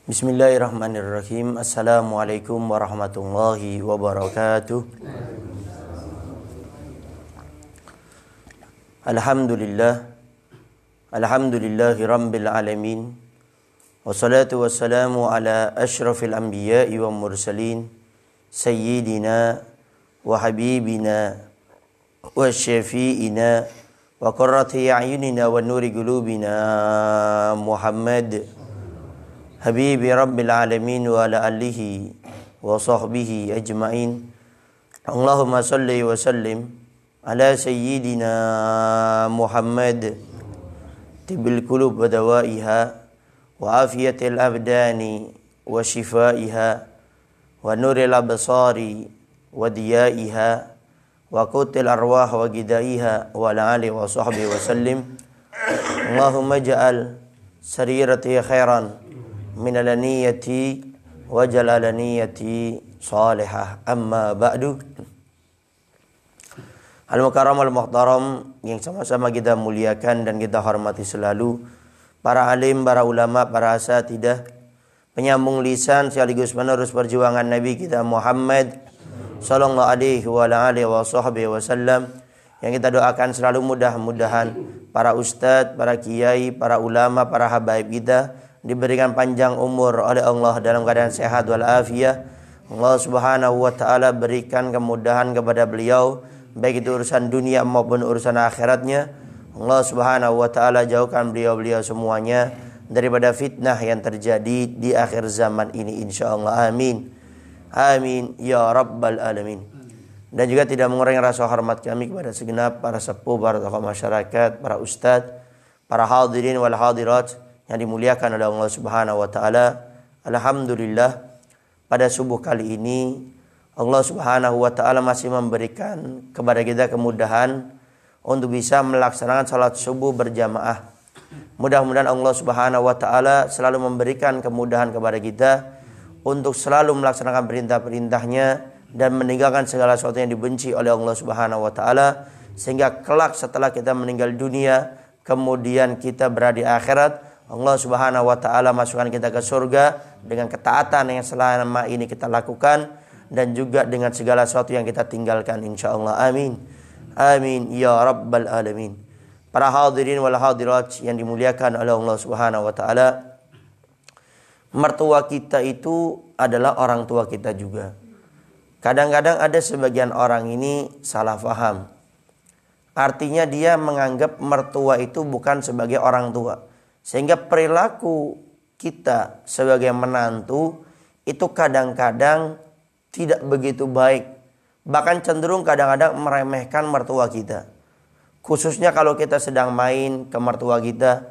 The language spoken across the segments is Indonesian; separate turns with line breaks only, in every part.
Bismillahirrahmanirrahim. Assalamualaikum warahmatullahi wabarakatuh. Alhamdulillahi rabbil alamin. Wassalatu wassalamu ala asyrafil anbiya'i wa mursalin, sayyidina wa habibina wa syafi'ina wa qurrati a'yunina wa nuri qulubina Muhammad Habibi Rabbil Alamin wa ala alihi wa sahbihi ajma'in. Allahumma salli wa sallim ala sayyidina Muhammad tibbil qulub wa dawaiha wa afiyatil abdani wa shifaiha wa nuril absari wa diyaiha wa qutil arwah wa gidaiha wa ala alihi wa sahbihi wa sallim. Allahumma ja'al sarirati khairan min alaniyati wa jalalaniyati salihah, amma ba'du. Al-mukarram al-muhtaram yang sama-sama kita muliakan dan kita hormati selalu, para alim, para ulama, para asatidah, penyambung lisan sekaligus penerus perjuangan Nabi kita Muhammad sallallahu alaihi wa alihi wa sahbihi wasallam, yang kita doakan selalu mudah-mudahan para ustadz, para kiai, para ulama, para habaib kita diberikan panjang umur oleh Allah dalam keadaan sehat walafiat. Allah Subhanahu wa taala berikan kemudahan kepada beliau, baik itu urusan dunia maupun urusan akhiratnya. Allah Subhanahu wa taala jauhkan beliau-beliau semuanya daripada fitnah yang terjadi di akhir zaman ini, insyaallah. Amin. Amin ya rabbal alamin. Dan juga tidak mengurangi rasa hormat kami kepada segenap para sepuh, para tokoh masyarakat, para ustadz, para hadirin wal hadirat yang dimuliakan oleh Allah Subhanahu wa taala. Alhamdulillah, pada subuh kali ini Allah Subhanahu wa taala masih memberikan kepada kita kemudahan untuk bisa melaksanakan salat subuh berjamaah. Mudah-mudahan Allah Subhanahu wa taala selalu memberikan kemudahan kepada kita untuk selalu melaksanakan perintah-perintahnya dan meninggalkan segala sesuatu yang dibenci oleh Allah Subhanahu wa taala, sehingga kelak setelah kita meninggal dunia, kemudian kita berada di akhirat, Allah Subhanahu wa taala masukkan kita ke surga dengan ketaatan yang selama ini kita lakukan dan juga dengan segala sesuatu yang kita tinggalkan, insyaallah. Amin. Amin ya rabbal alamin. Para hadirin wal hadirat yang dimuliakan oleh Allah Subhanahu wa taala, mertua kita itu adalah orang tua kita juga. Kadang-kadang ada sebagian orang ini salah faham. Artinya dia menganggap mertua itu bukan sebagai orang tua, sehingga perilaku kita sebagai menantu itu kadang-kadang tidak begitu baik. Bahkan cenderung kadang-kadang meremehkan mertua kita. Khususnya kalau kita sedang main ke mertua kita,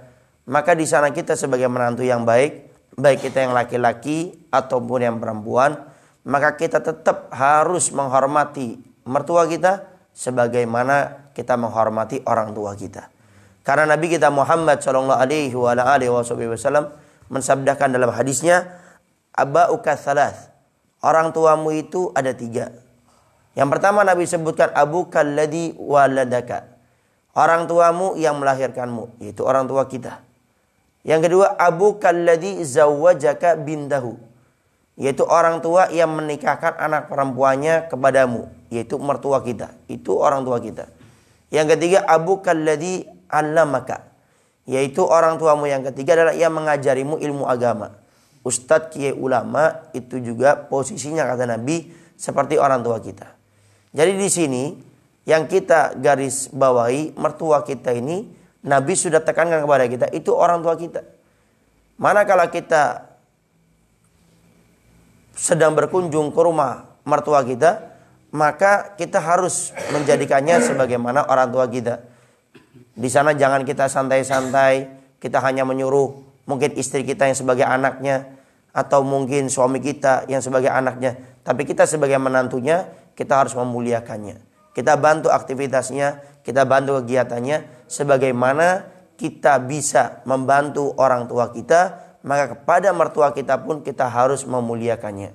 maka di sana kita sebagai menantu yang baik, baik kita yang laki-laki ataupun yang perempuan, maka kita tetap harus menghormati mertua kita sebagaimana kita menghormati orang tua kita. Karena Nabi kita Muhammad sallallahu alaihi wa alihi wasallam mensabdakan dalam hadisnya, abauka thalath, orang tuamu itu ada 3. Yang pertama Nabi sebutkan abukal ladzi waladaka, orang tuamu yang melahirkanmu, yaitu orang tua kita. Yang kedua abukal ladzi zawwajaka bintahu, yaitu orang tua yang menikahkan anak perempuannya kepadamu, yaitu mertua kita, itu orang tua kita. Yang ketiga abukal ladzi allamaka, yaitu orang tuamu yang ketiga adalah yang mengajarimu ilmu agama. Ustadz, kiai, ulama itu juga posisinya kata Nabi seperti orang tua kita. Jadi di sini yang kita garis bawahi, mertua kita ini Nabi sudah tekankan kepada kita itu orang tua kita. Manakala kita sedang berkunjung ke rumah mertua kita, maka kita harus menjadikannya sebagaimana orang tua kita. Di sana jangan kita santai-santai, kita hanya menyuruh mungkin istri kita yang sebagai anaknya, atau mungkin suami kita yang sebagai anaknya. Tapi kita sebagai menantunya, kita harus memuliakannya. Kita bantu aktivitasnya, kita bantu kegiatannya, sebagaimana kita bisa membantu orang tua kita, maka kepada mertua kita pun kita harus memuliakannya.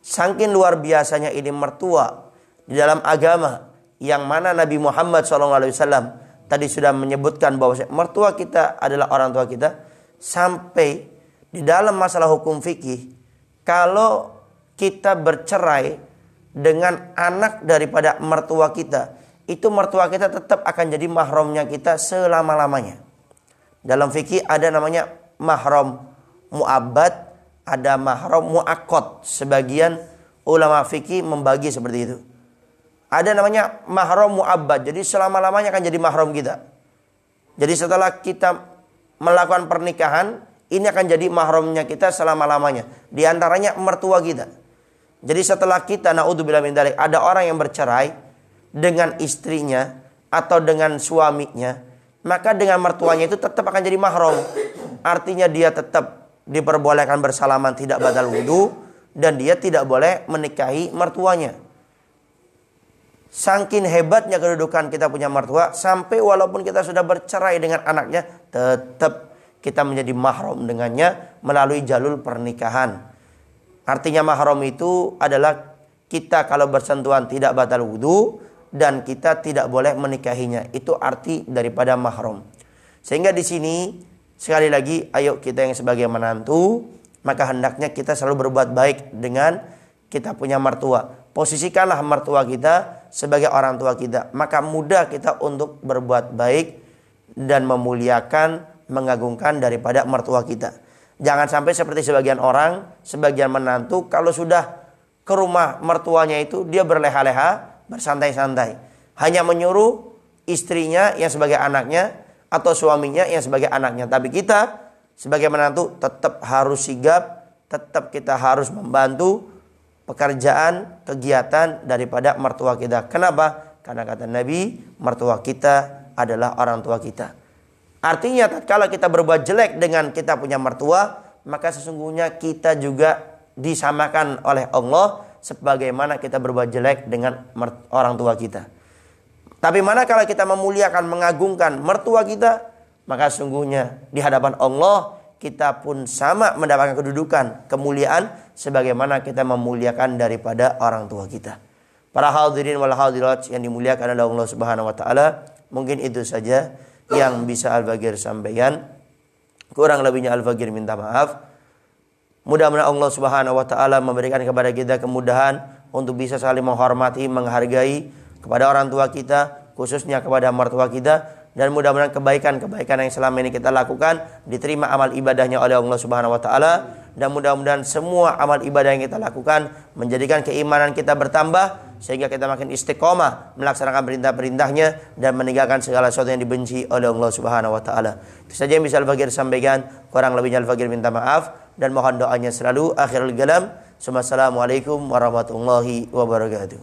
Saking luar biasanya ini mertua di dalam agama, yang mana Nabi Muhammad SAW tadi sudah menyebutkan bahwa mertua kita adalah orang tua kita, sampai Di dalam masalah hukum fikih, kalau kita bercerai dengan anak daripada mertua kita, itu mertua kita tetap akan jadi mahramnya kita selama-lamanya. Dalam fikih ada namanya mahram mu'abbad, ada mahram mu'akkad. Sebagian ulama fikih membagi seperti itu. Ada namanya mahram mu'abbad, jadi selama-lamanya akan jadi mahram kita. Jadi setelah kita melakukan pernikahan, ini akan jadi mahramnya kita selama-lamanya. Di antaranya mertua kita. Jadi setelah kita, naudzubillah min dzalik, ada orang yang bercerai dengan istrinya atau dengan suaminya, maka dengan mertuanya itu tetap akan jadi mahram. Artinya dia tetap diperbolehkan bersalaman, tidak batal wudu, dan dia tidak boleh menikahi mertuanya. Saking hebatnya kedudukan kita punya mertua, sampai walaupun kita sudah bercerai dengan anaknya, tetap kita menjadi mahram dengannya melalui jalur pernikahan. Artinya mahram itu adalah kita kalau bersentuhan tidak batal wudu dan kita tidak boleh menikahinya. Itu arti daripada mahram. Sehingga di sini sekali lagi, ayo kita yang sebagai menantu, maka hendaknya kita selalu berbuat baik dengan kita punya mertua. Posisikanlah mertua kita sebagai orang tua kita, maka mudah kita untuk berbuat baik dan memuliakan, mengagungkan daripada mertua kita. Jangan sampai seperti sebagian orang, sebagian menantu, kalau sudah ke rumah mertuanya itu dia berleha-leha, bersantai-santai. Hanya menyuruh istrinya yang sebagai anaknya atau suaminya yang sebagai anaknya. Tapi kita sebagai menantu tetap harus sigap, tetap kita harus membantu pekerjaan, kegiatan daripada mertua kita. Kenapa? Karena kata Nabi, mertua kita adalah orang tua kita. Artinya tatkala kita berbuat jelek dengan kita punya mertua, maka sesungguhnya kita juga disamakan oleh Allah sebagaimana kita berbuat jelek dengan orang tua kita. Tapi manakala kita memuliakan, mengagungkan mertua kita, maka sesungguhnya di hadapan Allah kita pun sama mendapatkan kedudukan, kemuliaan sebagaimana kita memuliakan daripada orang tua kita. Para hadirin wal hadirat yang dimuliakan oleh Allah Subhanahu wa taala, mungkin itu saja yang bisa Al-Bagir sampaikan. Kurang lebihnya Al-Bagir minta maaf. Mudah-mudahan Allah Subhanahu wa taala memberikan kepada kita kemudahan untuk bisa saling menghormati, menghargai kepada orang tua kita, khususnya kepada mertua kita, dan mudah-mudahan kebaikan-kebaikan yang selama ini kita lakukan diterima amal ibadahnya oleh Allah Subhanahu wa taala, dan mudah-mudahan semua amal ibadah yang kita lakukan menjadikan keimanan kita bertambah sehingga kita makin istiqomah melaksanakan perintah-perintahnya dan meninggalkan segala sesuatu yang dibenci oleh Allah Subhanahu wa taala. Itu saja yang bisa Al-Bagir sampaikan. Kurang lebihnya Al-Bagir minta maaf dan mohon doanya selalu. Akhirul kalam. Assalamualaikum warahmatullahi wabarakatuh.